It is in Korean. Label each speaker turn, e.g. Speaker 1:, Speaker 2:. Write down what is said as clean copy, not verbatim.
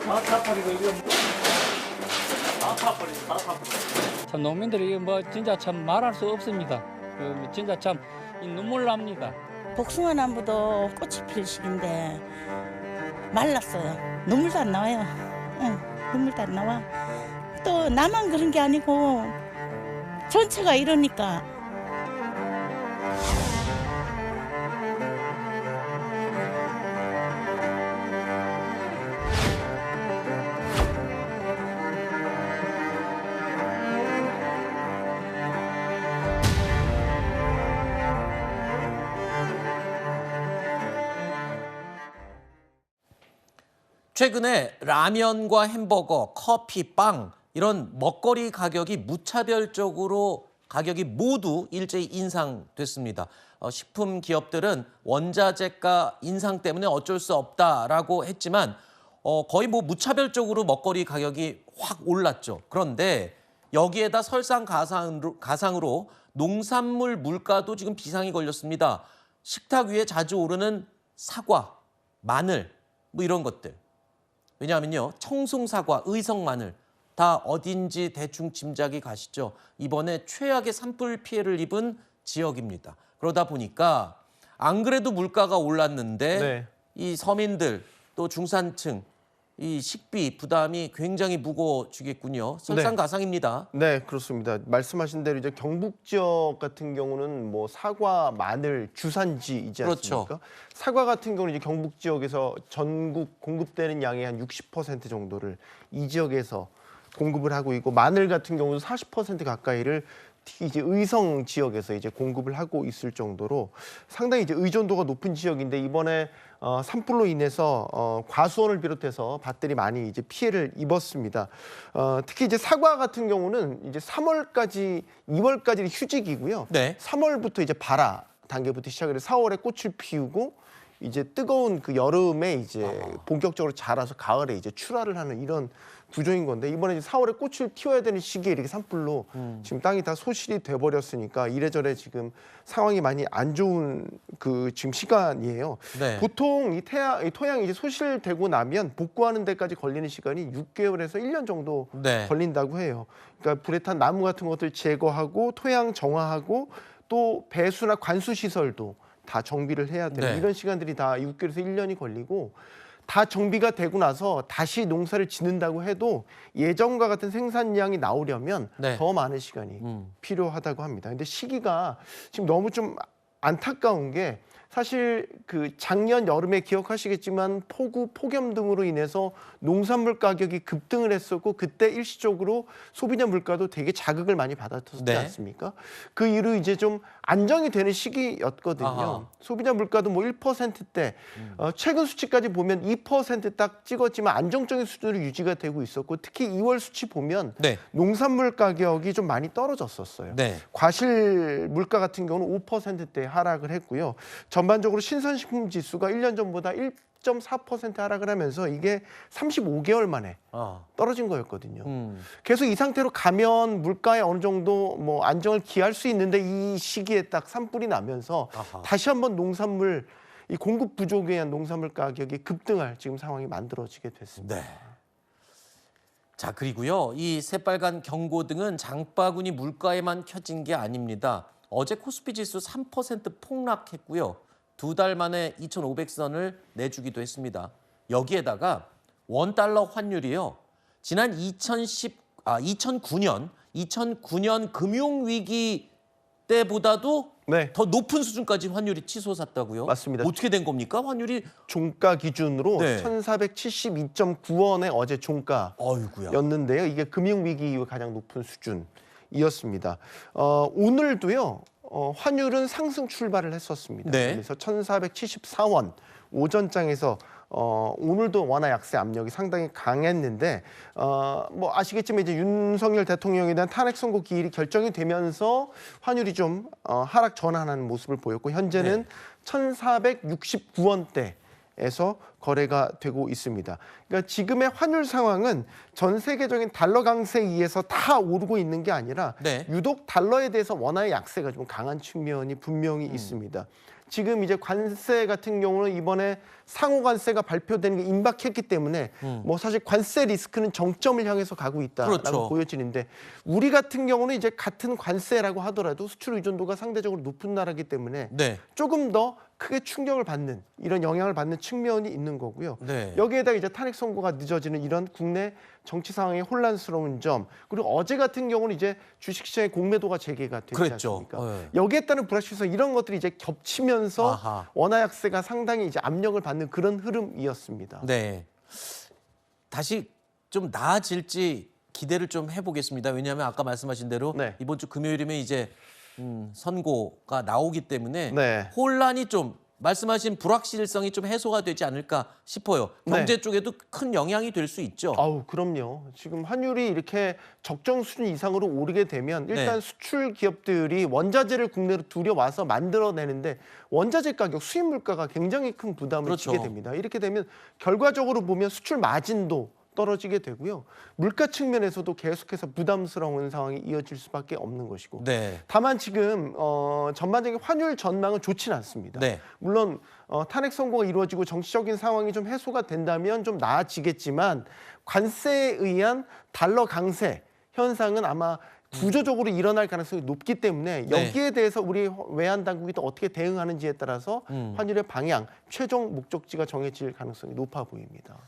Speaker 1: 다 타버리고 이거 다 타버리고 다 타버리고.
Speaker 2: 참 농민들이 뭐 진짜 참 말할 수 없습니다. 진짜 참 눈물 납니다.
Speaker 3: 복숭아 나무도 꽃이 필 시기인데 말랐어요. 눈물도 안 나와요. 응, 눈물도 안 나와. 또 나만 그런 게 아니고 전체가 이러니까.
Speaker 4: 최근에 라면과 햄버거, 커피, 빵 이런 먹거리 가격이 무차별적으로 가격이 모두 일제히 인상됐습니다. 식품 기업들은 원자재가 인상 때문에 어쩔 수 없다라고 했지만 거의 뭐 무차별적으로 먹거리 가격이 확 올랐죠. 그런데 여기에다 설상가상으로 농산물 물가도 지금 비상이 걸렸습니다. 식탁 위에 자주 오르는 사과, 마늘 뭐 이런 것들. 왜냐하면요, 청송사과, 의성마늘 다 어딘지 대충 짐작이 가시죠. 이번에 최악의 산불 피해를 입은 지역입니다. 그러다 보니까 안 그래도 물가가 올랐는데
Speaker 5: 네.
Speaker 4: 이 서민들 또 중산층 이 식비 부담이 굉장히 무거워지겠군요. 설상가상입니다.
Speaker 5: 네, 그렇습니다. 말씀하신 대로 이제 경북 지역 같은 경우는 뭐 사과, 마늘 주산지이지 않습니까?
Speaker 4: 그렇죠.
Speaker 5: 사과 같은 경우는 이제 경북 지역에서 전국 공급되는 양의 한 60% 정도를 이 지역에서 공급을 하고 있고, 마늘 같은 경우는 40% 가까이를 특히 이제 의성 지역에서 이제 공급을 하고 있을 정도로 상당히 이제 의존도가 높은 지역인데, 이번에 산불로 인해서 과수원을 비롯해서 밭들이 많이 이제 피해를 입었습니다. 특히 이제 사과 같은 경우는 이제 3월까지, 2월까지 휴직이고요.
Speaker 4: 네.
Speaker 5: 3월부터 이제 발화 단계부터 시작을 해서 4월에 꽃을 피우고 이제 뜨거운 그 여름에 이제 본격적으로 자라서 가을에 이제 출하를 하는 이런 구조인 건데, 이번에 이제 4월에 꽃을 튀어야 되는 시기에 이렇게 산불로 지금 땅이 다 소실이 돼버렸으니까 이래저래 지금 상황이 많이 안 좋은 그 지금 시간이에요.
Speaker 4: 네.
Speaker 5: 보통 이 토양이 이제 소실되고 나면 복구하는 데까지 걸리는 시간이 6개월에서 1년 정도
Speaker 4: 네.
Speaker 5: 걸린다고 해요. 그러니까 불에 탄 나무 같은 것들 제거하고 토양 정화하고 또 배수나 관수 시설도 다 정비를 해야 되는
Speaker 4: 네.
Speaker 5: 이런 시간들이 다 6개월에서 1년이 걸리고, 다 정비가 되고 나서 다시 농사를 짓는다고 해도 예전과 같은 생산량이 나오려면
Speaker 4: 네.
Speaker 5: 더 많은 시간이 필요하다고 합니다. 근데 시기가 지금 너무 좀 안타까운 게, 사실 그 작년 여름에 기억하시겠지만 폭우, 폭염 등으로 인해서 농산물 가격이 급등을 했었고, 그때 일시적으로 소비자 물가도 되게 자극을 많이 받았었지
Speaker 4: 네.
Speaker 5: 않습니까? 그 이후로 이제 좀 안정이 되는 시기였거든요.
Speaker 4: 아하.
Speaker 5: 소비자 물가도 뭐 1%대, 최근 수치까지 보면 2% 딱 찍었지만 안정적인 수준으로 유지가 되고 있었고, 특히 2월 수치 보면
Speaker 4: 네.
Speaker 5: 농산물 가격이 좀 많이 떨어졌었어요.
Speaker 4: 네.
Speaker 5: 과실 물가 같은 경우는 5%대 하락을 했고요. 전반적으로 신선식품 지수가 1년 전보다 1.4% 하락을 하면서 이게 35개월 만에 떨어진 거였거든요. 계속 이 상태로 가면 물가에 어느 정도 뭐 안정을 기할 수 있는데, 이 시기에 딱 산불이 나면서 다시 한번 농산물, 이 공급 부족에 의한 농산물 가격이 급등할 지금 상황이 만들어지게 됐습니다.
Speaker 4: 네. 자, 그리고요, 이 새빨간 경고등은 장바구니 물가에만 켜진 게 아닙니다. 어제 코스피 지수 3% 폭락했고요. 2달 만에 2,500선을 내주기도 했습니다. 여기에다가 원달러 환율이요, 지난 2009년 금융위기 때보다도
Speaker 5: 네.
Speaker 4: 더 높은 수준까지 환율이 치솟았다고요?
Speaker 5: 맞습니다.
Speaker 4: 어떻게 된 겁니까? 환율이
Speaker 5: 종가 기준으로
Speaker 4: 네.
Speaker 5: 1,472.9원의 어제 종가였는데요.
Speaker 4: 어이구야.
Speaker 5: 이게 금융위기 이후 가장 높은 수준이었습니다. 오늘도요, 환율은 상승 출발을 했었습니다.
Speaker 4: 네.
Speaker 5: 그래서 1,474원 오전장에서 오늘도 원화 약세 압력이 상당히 강했는데, 뭐 아시겠지만 이제 윤석열 대통령에 대한 탄핵 선고 기일이 결정이 되면서 환율이 좀 하락 전환하는 모습을 보였고, 현재는
Speaker 4: 네.
Speaker 5: 1,469원대에서 거래가 되고 있습니다. 그러니까 지금의 환율 상황은 전 세계적인 달러 강세에 의해서 다 오르고 있는 게 아니라
Speaker 4: 네.
Speaker 5: 유독 달러에 대해서 원화의 약세가 좀 강한 측면이 분명히 있습니다. 지금 이제 관세 같은 경우는 이번에 상호 관세가 발표되는 게 임박했기 때문에 뭐 사실 관세 리스크는 정점을 향해서 가고 있다라고
Speaker 4: 그렇죠.
Speaker 5: 보여지는데 우리 같은 경우는 이제 같은 관세라고 하더라도 수출 의존도가 상대적으로 높은 나라이기 때문에
Speaker 4: 네.
Speaker 5: 조금 더 크게 충격을 받는 이런 영향을 받는 측면이 있는 거고요.
Speaker 4: 네.
Speaker 5: 여기에다 이제 탄핵 선고가 늦어지는 이런 국내 정치 상황의 혼란스러운 점 그리고 어제 같은 경우는 이제 주식시장의 공매도가 재개가 되지
Speaker 4: 그랬죠.
Speaker 5: 않습니까?
Speaker 4: 네.
Speaker 5: 여기에 따른 불확실성 이런 것들이 이제 겹치면서
Speaker 4: 아하.
Speaker 5: 원화 약세가 상당히 이제 압력을 받는 그런 흐름이었습니다.
Speaker 4: 네. 다시 좀 나아질지 기대를 좀 해보겠습니다. 왜냐하면 아까 말씀하신 대로
Speaker 5: 네.
Speaker 4: 이번 주 금요일이면 이제 선고가 나오기 때문에
Speaker 5: 네.
Speaker 4: 혼란이 좀 말씀하신 불확실성이 좀 해소가 되지 않을까 싶어요. 경제
Speaker 5: 네.
Speaker 4: 쪽에도 큰 영향이 될 수 있죠.
Speaker 5: 아우 그럼요. 지금 환율이 이렇게 적정 수준 이상으로 오르게 되면 일단
Speaker 4: 네.
Speaker 5: 수출 기업들이 원자재를 국내로 들여와서 만들어내는데 원자재 가격, 수입 물가가 굉장히 큰 부담을
Speaker 4: 그렇죠.
Speaker 5: 지게 됩니다. 이렇게 되면 결과적으로 보면 수출 마진도 떨어지게 되고요. 물가 측면에서도 계속해서 부담스러운 상황이 이어질 수밖에 없는 것이고.
Speaker 4: 네.
Speaker 5: 다만 지금 전반적인 환율 전망은 좋지는 않습니다.
Speaker 4: 네.
Speaker 5: 물론 탄핵 선고가 이루어지고 정치적인 상황이 좀 해소가 된다면 좀 나아지겠지만 관세에 의한 달러 강세 현상은 아마 구조적으로 일어날 가능성이 높기 때문에
Speaker 4: 네.
Speaker 5: 여기에 대해서 우리 외환 당국이 또 어떻게 대응하는지에 따라서 환율의 방향, 최종 목적지가 정해질 가능성이 높아 보입니다.